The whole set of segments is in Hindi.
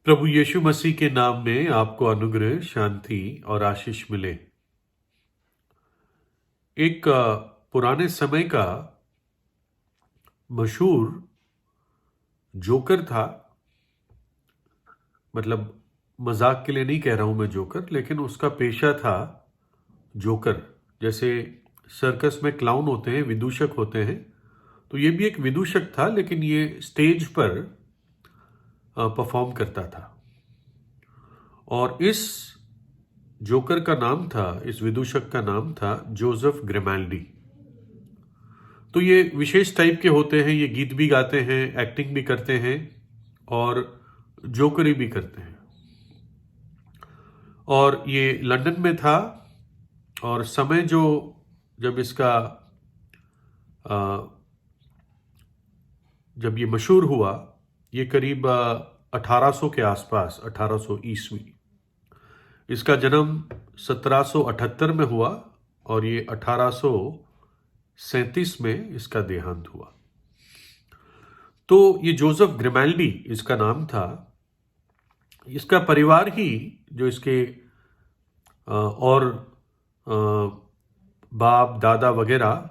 प्रभु यीशु मसीह के नाम में आपको अनुग्रह, शांति और आशीष मिले। एक पुराने समय का मशहूर जोकर था। मतलब मजाक के लिए नहीं कह रहा हूं मैं जोकर, लेकिन उसका पेशा था जोकर। जैसे सर्कस में क्लाउन होते हैं, विदूषक होते हैं, तो ये भी एक विदूषक था, लेकिन ये स्टेज पर परफॉर्म करता था। और इस जोकर का नाम था, इस विदूषक का नाम था जोसेफ ग्रिमाल्डी। तो ये विशेष टाइप के होते हैं, ये गीत भी गाते हैं, एक्टिंग भी करते हैं और जोकरी भी करते हैं। और ये लंदन में था। और समय जब इसका जब ये मशहूर हुआ, ये करीब 1800 के आसपास, 1800 ईस्वी। इसका जन्म 1778 में हुआ और ये 1837 में इसका देहांत हुआ। तो ये जोसेफ ग्रिमाल्डी इसका नाम था। इसका परिवार ही, जो इसके और बाप दादा वगैरह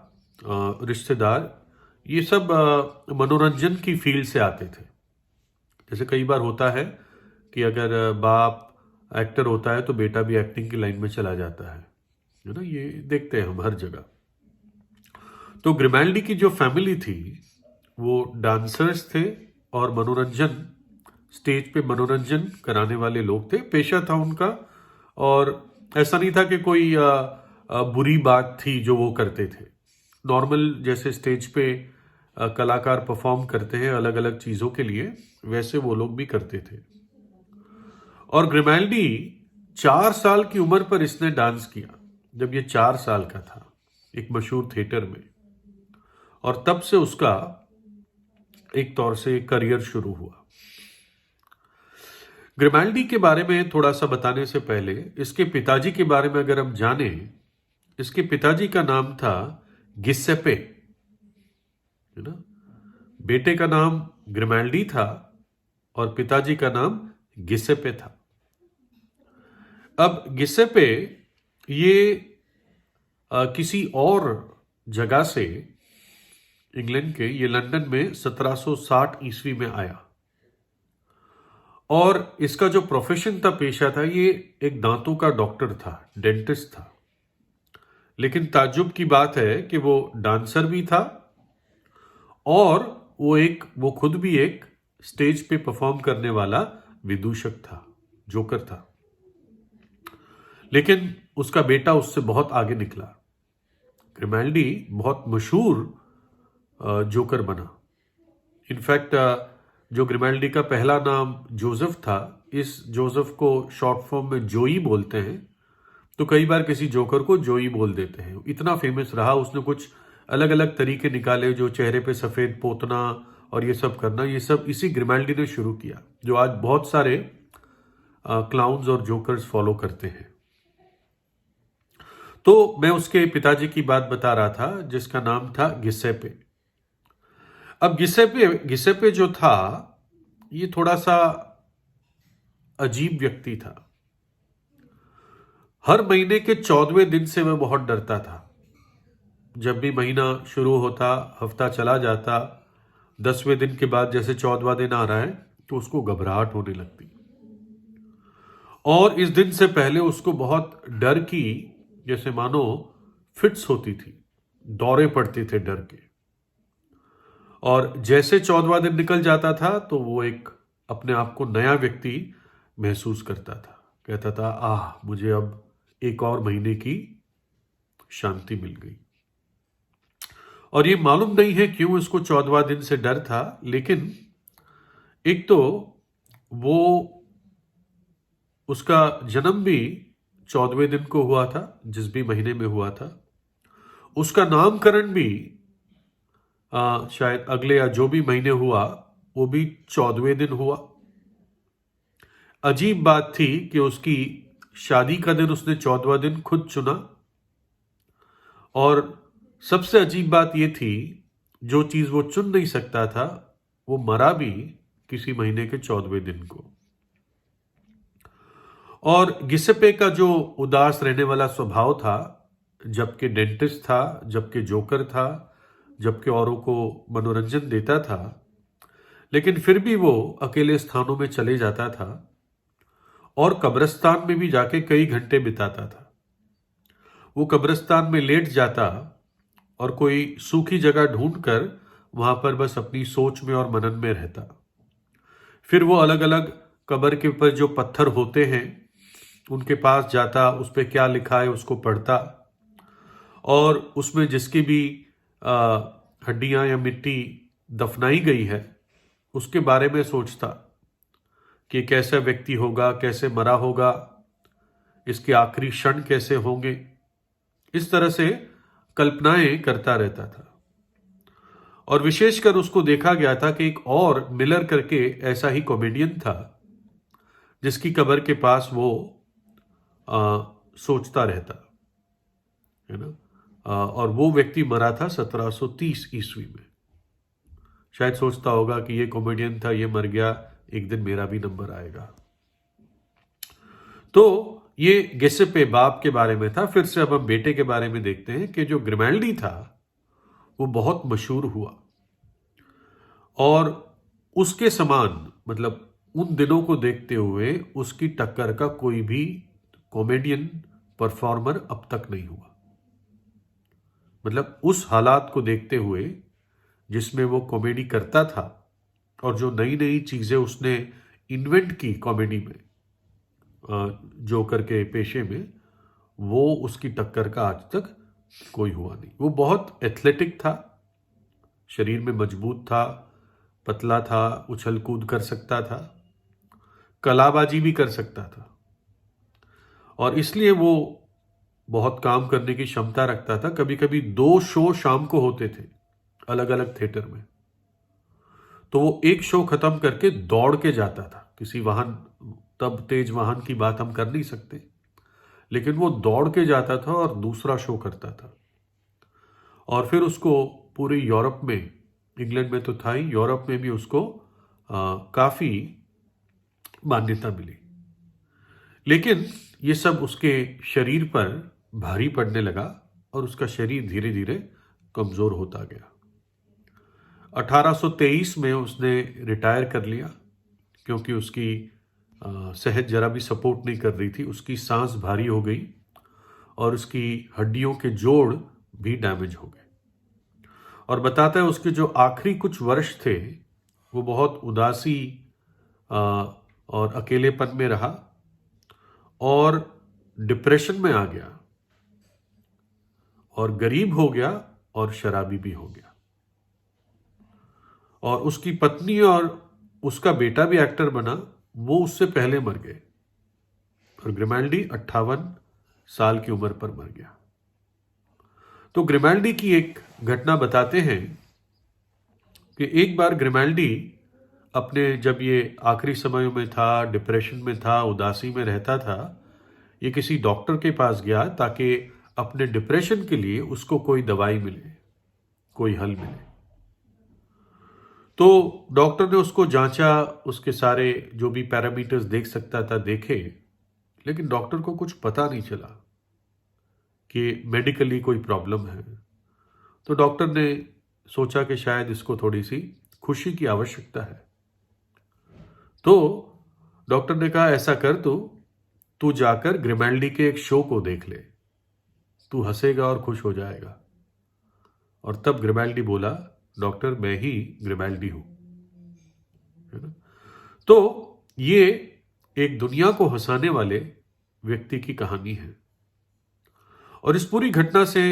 रिश्तेदार, ये सब मनोरंजन की फील्ड से आते थे। जैसे कई बार होता है कि अगर बाप एक्टर होता है तो बेटा भी एक्टिंग की लाइन में चला जाता है ना। ये देखते हैं हम हर जगह। तो ग्रिमाल्डी की जो फैमिली थी वो डांसर्स थे और मनोरंजन, स्टेज पे मनोरंजन कराने वाले लोग थे, पेशा था उनका। और ऐसा नहीं था कि कोई बुरी बात थी जो वो करते थे। नॉर्मल जैसे स्टेज पे कलाकार परफॉर्म करते हैं अलग अलग चीजों के लिए, वैसे वो लोग भी करते थे। और ग्रिमाल्डी 4 साल की उम्र पर इसने डांस किया, जब ये 4 साल का था, एक मशहूर थिएटर में। और तब से उसका एक तौर से करियर शुरू हुआ। ग्रिमाल्डी के बारे में थोड़ा सा बताने से पहले इसके पिताजी के बारे में अगर हम जाने, इसके पिताजी का नाम था गिसेप्पे, है ना। बेटे का नाम ग्रिमाल्डी था और पिताजी का नाम गिसेप्पे था। अब गिसेप्पे ये किसी और जगह से, इंग्लैंड के, ये लंदन में 1760 ईस्वी में आया। और इसका जो प्रोफेशन था, पेशा था, ये एक दांतों का डॉक्टर था, डेंटिस्ट था। लेकिन ताज्जुब की बात है कि वो डांसर भी था और वो खुद भी एक स्टेज पे परफॉर्म करने वाला विदूषक था, जोकर था। लेकिन उसका बेटा उससे बहुत आगे निकला। ग्रिमाल्डी बहुत मशहूर जोकर बना। इनफैक्ट जो ग्रिमाल्डी का पहला नाम जोसेफ था, इस जोसेफ को शॉर्ट फॉर्म में जोई बोलते हैं। तो कई बार किसी जोकर को जोई बोल देते हैं। इतना फेमस रहा, उसने कुछ अलग अलग तरीके निकाले, जो चेहरे पे सफेद पोतना और ये सब करना, ये सब इसी ग्रिमाल्डी ने शुरू किया, जो आज बहुत सारे क्लाउन्स और जोकर्स फॉलो करते हैं। तो मैं उसके पिताजी की बात बता रहा था, जिसका नाम था गिसेप्पे। अब गिसेप्पे जो था, ये थोड़ा सा अजीब व्यक्ति था। हर महीने के 14वें दिन से वह बहुत डरता था। जब भी महीना शुरू होता, हफ्ता चला जाता, 10वें दिन के बाद जैसे 14वां दिन आ रहा है तो उसको घबराहट होने लगती। और इस दिन से पहले उसको बहुत डर की, जैसे मानो फिट्स होती थी, दौरे पड़ते थे डर के। और जैसे 14वां दिन निकल जाता था तो वो एक अपने आप को नया व्यक्ति महसूस करता था। कहता था, मुझे अब एक और महीने की शांति मिल गई। और ये मालूम नहीं है क्यों इसको 14वां दिन से डर था। लेकिन एक तो वो, उसका जन्म भी 14वें दिन को हुआ था, जिस भी महीने में हुआ था। उसका नामकरण भी शायद अगले या जो भी महीने हुआ, वो भी 14वें दिन हुआ। अजीब बात थी कि उसकी शादी का दिन उसने 14वां दिन खुद चुना। और सबसे अजीब बात यह थी, जो चीज वो चुन नहीं सकता था, वो मरा भी किसी महीने के 14वें दिन को। और गिसेपे का जो उदास रहने वाला स्वभाव था, जबकि डेंटिस्ट था, जबकि जोकर था, जबकि औरों को मनोरंजन देता था, लेकिन फिर भी वो अकेले स्थानों में चले जाता था और कब्रिस्तान में भी जाके कई घंटे बिताता था। वो कब्रिस्तान में लेट जाता और कोई सूखी जगह ढूंढकर वहां पर बस अपनी सोच में और मनन में रहता। फिर वो अलग अलग कब्र के ऊपर जो पत्थर होते हैं उनके पास जाता, उस पर क्या लिखा है उसको पढ़ता और उसमें जिसकी भी हड्डियां या मिट्टी दफनाई गई है उसके बारे में सोचता कि कैसा व्यक्ति होगा, कैसे मरा होगा, इसके आखिरी क्षण कैसे होंगे। इस तरह से कल्पनाएं करता रहता था। और विशेषकर उसको देखा गया था कि एक और मिलर करके ऐसा ही कॉमेडियन था जिसकी कब्र के पास वो सोचता रहता है ना। और वो व्यक्ति मरा था 1730 ईस्वी में। शायद सोचता होगा कि ये कॉमेडियन था, ये मर गया, एक दिन मेरा भी नंबर आएगा। तो ये गिसेपे बाप के बारे में था। फिर से अब हम बेटे के बारे में देखते हैं कि जो ग्रिमेल्डी था वो बहुत मशहूर हुआ और उसके समान, मतलब उन दिनों को देखते हुए उसकी टक्कर का कोई भी कॉमेडियन परफॉर्मर अब तक नहीं हुआ। मतलब उस हालात को देखते हुए जिसमें वो कॉमेडी करता था और जो नई नई चीजें उसने इन्वेंट की कॉमेडी में, जोकर के पेशे में, वो उसकी टक्कर का आज तक कोई हुआ नहीं। वो बहुत एथलेटिक था, शरीर में मजबूत था, पतला था, उछल कूद कर सकता था, कलाबाजी भी कर सकता था और इसलिए वो बहुत काम करने की क्षमता रखता था। कभी कभी 2 शो शाम को होते थे अलग अलग थिएटर में, तो वो एक शो खत्म करके दौड़ के जाता था। किसी वाहन, तब तेज वाहन की बात हम कर नहीं सकते, लेकिन वो दौड़ के जाता था और दूसरा शो करता था। और फिर उसको पूरे यूरोप में, इंग्लैंड में तो था ही, यूरोप में भी उसको काफी मान्यता मिली। लेकिन ये सब उसके शरीर पर भारी पड़ने लगा और उसका शरीर धीरे धीरे कमजोर होता गया। 1823 में उसने रिटायर कर लिया क्योंकि उसकी सेहत जरा भी सपोर्ट नहीं कर रही थी। उसकी सांस भारी हो गई और उसकी हड्डियों के जोड़ भी डैमेज हो गए। और बताता है उसके जो आखिरी कुछ वर्ष थे वो बहुत उदासी और अकेलेपन में रहा और डिप्रेशन में आ गया और गरीब हो गया और शराबी भी हो गया। और उसकी पत्नी और उसका बेटा भी एक्टर बना, वो उससे पहले मर गए और ग्रिमेल्डी 58 साल की उम्र पर मर गया। तो ग्रिमेल्डी की एक घटना बताते हैं कि एक बार ग्रिमेल्डी अपने, जब ये आखिरी समयों में था, डिप्रेशन में था, उदासी में रहता था, ये किसी डॉक्टर के पास गया ताकि अपने डिप्रेशन के लिए उसको कोई दवाई मिले, कोई हल मिले। तो डॉक्टर ने उसको जांचा, उसके सारे जो भी पैरामीटर्स देख सकता था देखे, लेकिन डॉक्टर को कुछ पता नहीं चला कि मेडिकली कोई प्रॉब्लम है। तो डॉक्टर ने सोचा कि शायद इसको थोड़ी सी खुशी की आवश्यकता है। तो डॉक्टर ने कहा ऐसा कर, तू जाकर ग्रिमेल्डी के एक शो को देख ले, तू हंसेगा और खुश हो जाएगा। और तब ग्रिमेल्डी बोला, डॉक्टर मैं ही ग्रिमेल्डी हूं, है ना। तो ये एक दुनिया को हंसाने वाले व्यक्ति की कहानी है। और इस पूरी घटना से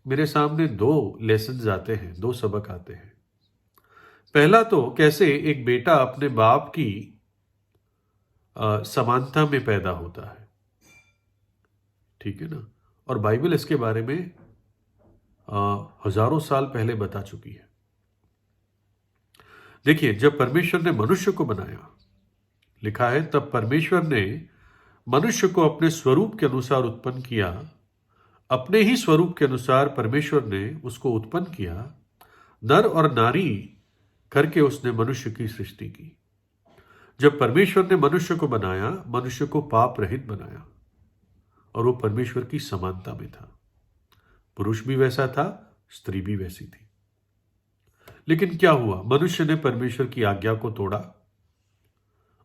मेरे सामने 2 लेसन्स आते हैं, 2 सबक आते हैं। पहला तो कैसे एक बेटा अपने बाप की समानता में पैदा होता है, ठीक है ना। और बाइबल इसके बारे में हजारों साल पहले बता चुकी है। देखिए, जब परमेश्वर ने मनुष्य को बनाया, लिखा है तब परमेश्वर ने मनुष्य को अपने स्वरूप के अनुसार उत्पन्न किया, अपने ही स्वरूप के अनुसार परमेश्वर ने उसको उत्पन्न किया, नर और नारी करके उसने मनुष्य की सृष्टि की। जब परमेश्वर ने मनुष्य को बनाया, मनुष्य को पाप रहित बनाया और वो परमेश्वर की समानता में था। पुरुष भी वैसा था, स्त्री भी वैसी थी। लेकिन क्या हुआ? मनुष्य ने परमेश्वर की आज्ञा को तोड़ा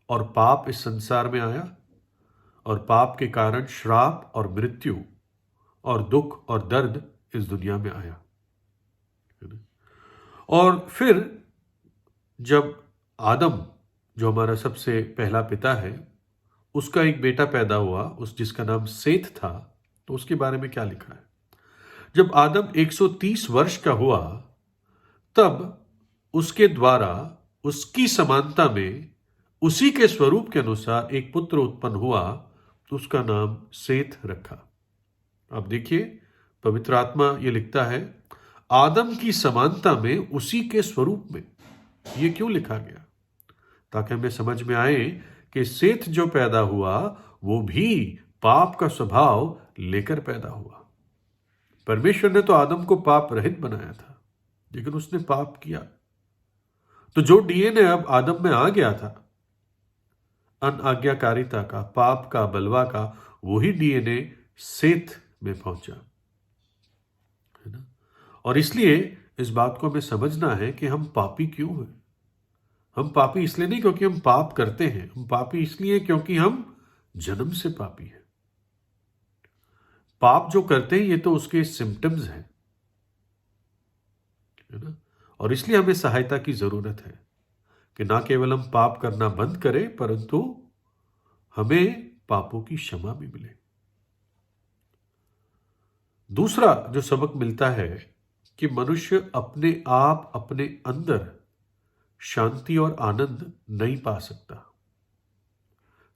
और पाप इस संसार में आया और पाप के कारण श्राप और मृत्यु और दुख और दर्द इस दुनिया में आया। और फिर जब आदम, जो हमारा सबसे पहला पिता है, उसका एक बेटा पैदा हुआ, उस जिसका नाम सेत था, तो उसके बारे में क्या लिखा है? जब आदम 130 वर्ष का हुआ, तब उसके द्वारा उसकी समानता में उसी के स्वरूप के अनुसार एक पुत्र उत्पन्न हुआ, तो उसका नाम सेत रखा। अब देखिए, पवित्र आत्मा ये लिखता है, आदम की समानता में, उसी के स्वरूप में। ये क्यों लिखा गया? ताकि हमें समझ में आए कि सेत जो पैदा हुआ वो भी पाप का स्वभाव लेकर पैदा हुआ। परमेश्वर ने तो आदम को पाप रहित बनाया था, लेकिन उसने पाप किया। तो जो डीएनए अब आदम में आ गया था, अनाज्ञाकारिता का, पाप का, बलवा का, वही डीएनए सेत में पहुंचा, है ना? और इसलिए इस बात को हमें समझना है कि हम पापी क्यों हैं। हम पापी इसलिए नहीं क्योंकि हम पाप करते हैं, हम पापी इसलिए क्योंकि हम जन्म से पापी हैं। पाप जो करते हैं ये तो उसके सिम्टम्स हैं, है ना? और इसलिए हमें सहायता की जरूरत है कि ना केवल हम पाप करना बंद करें, परंतु हमें पापों की क्षमा भी मिले। दूसरा जो सबक मिलता है कि मनुष्य अपने आप, अपने अंदर शांति और आनंद नहीं पा सकता।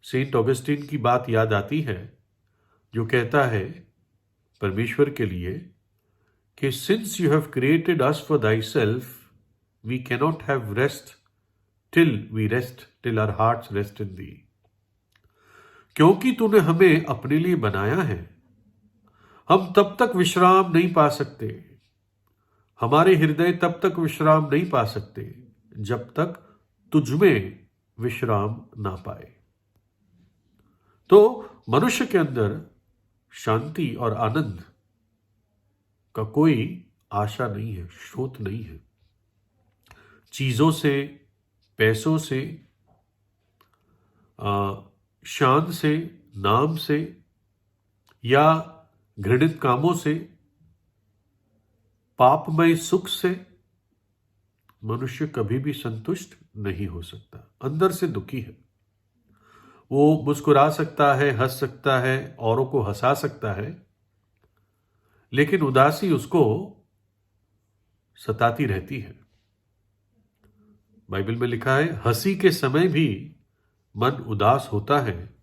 सेंट ऑगस्टीन की बात याद आती है, जो कहता है परमेश्वर के लिए कि since you have created us for thyself, we cannot have rest till our hearts rest in thee. क्योंकि तूने हमें अपने लिए बनाया है, हम तब तक विश्राम नहीं पा सकते, हमारे हृदय तब तक विश्राम नहीं पा सकते जब तक तुझमें विश्राम ना पाए। तो मनुष्य के अंदर शांति और आनंद का कोई आशा नहीं है, स्रोत नहीं है। चीजों से, पैसों से, शान से, नाम से या घृणित कामों से, पापमय सुख से मनुष्य कभी भी संतुष्ट नहीं हो सकता। अंदर से दुखी है। वो मुस्कुरा सकता है, हंस सकता है, औरों को हंसा सकता है, लेकिन उदासी उसको सताती रहती है। बाइबल में लिखा है, हंसी के समय भी मन उदास होता है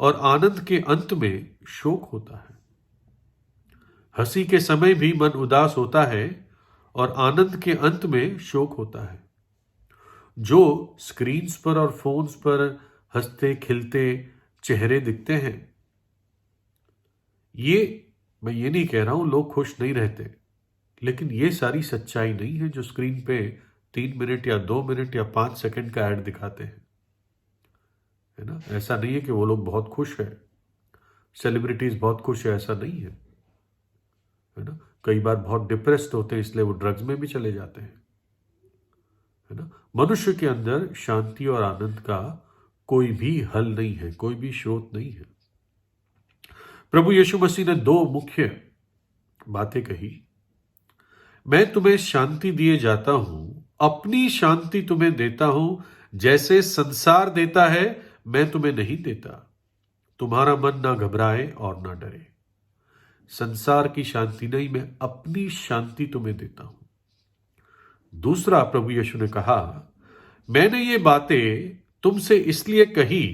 और आनंद के अंत में शोक होता है। हंसी के समय भी मन उदास होता है और आनंद के अंत में शोक होता है। जो स्क्रीन्स पर और फोन्स पर हंसते खिलते चेहरे दिखते हैं, मैं ये नहीं कह रहा हूं लोग खुश नहीं रहते, लेकिन ये सारी सच्चाई नहीं है जो स्क्रीन पे 3 मिनट या 2 मिनट या 5 सेकंड का ऐड दिखाते हैं, है ना? ऐसा नहीं है कि वो लोग बहुत खुश है, सेलिब्रिटीज बहुत खुश है, ऐसा नहीं है ना? कई बार बहुत डिप्रेस्ड होते हैं, इसलिए वो ड्रग्स में भी चले जाते हैं, है ना? मनुष्य के अंदर शांति और आनंद का कोई भी हल नहीं है, कोई भी स्रोत नहीं है। प्रभु यीशु मसीह ने 2 मुख्य बातें कही। मैं तुम्हें शांति दिए जाता हूं, अपनी शांति तुम्हें देता हूं, जैसे संसार देता है मैं तुम्हें नहीं देता। तुम्हारा मन ना घबराए और ना डरे। संसार की शांति नहीं, मैं अपनी शांति तुम्हें देता हूं। दूसरा, प्रभु यीशु ने कहा, मैंने ये बातें तुमसे इसलिए कही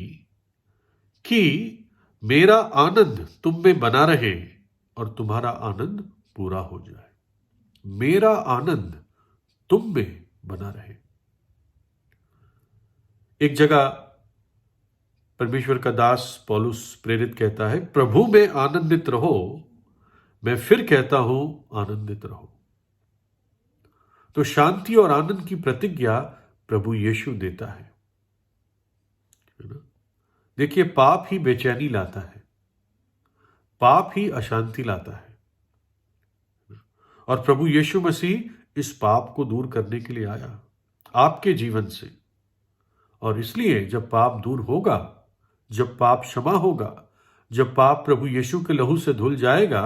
कि मेरा आनंद तुम में बना रहे और तुम्हारा आनंद पूरा हो जाए। मेरा आनंद तुम में बना रहे। एक जगह परमेश्वर का दास पौलुस प्रेरित कहता है, प्रभु में आनंदित रहो, मैं फिर कहता हूं आनंदित रहो। तो शांति और आनंद की प्रतिज्ञा प्रभु यीशु देता है। देखिए, पाप ही बेचैनी लाता है, पाप ही अशांति लाता है, और प्रभु यीशु मसीह इस पाप को दूर करने के लिए आया आपके जीवन से। और इसलिए जब पाप दूर होगा, जब पाप क्षमा होगा, जब पाप प्रभु यीशु के लहू से धुल जाएगा,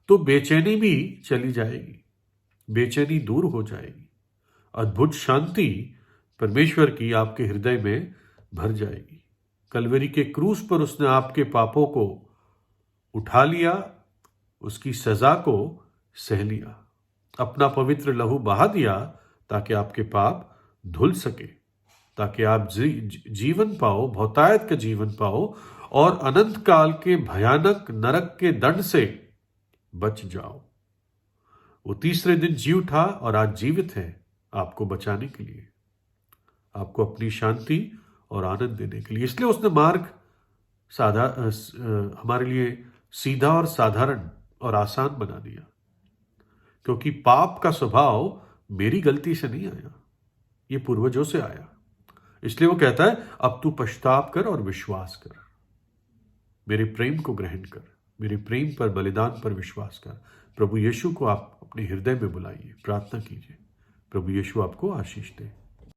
तो बेचैनी भी चली जाएगी, बेचैनी दूर हो जाएगी, अद्भुत शांति परमेश्वर की आपके हृदय में भर जाएगी। कलवरी के क्रूस पर उसने आपके पापों को उठा लिया, उसकी सजा को सह लिया, अपना पवित्र लहू बहा दिया ताकि आपके पाप धुल सके, ताकि आप जीवन पाओ, बहुतायत का जीवन पाओ और अनंत काल के भयानक नरक के दंड से बच जाओ। वो तीसरे दिन जी उठा और आज जीवित है आपको बचाने के लिए, आपको अपनी शांति और आनंद देने के लिए। इसलिए उसने मार्ग हमारे लिए सीधा और साधारण और आसान बना दिया, क्योंकि पाप का स्वभाव मेरी गलती से नहीं आया, ये पूर्वजों से आया। इसलिए वो कहता है, अब तू पश्चाताप कर और विश्वास कर, मेरे प्रेम को ग्रहण कर, मेरे प्रेम पर, बलिदान पर विश्वास कर। प्रभु यीशु को आप अपने हृदय में बुलाइए, प्रार्थना कीजिए। प्रभु यीशु आपको आशीष दे।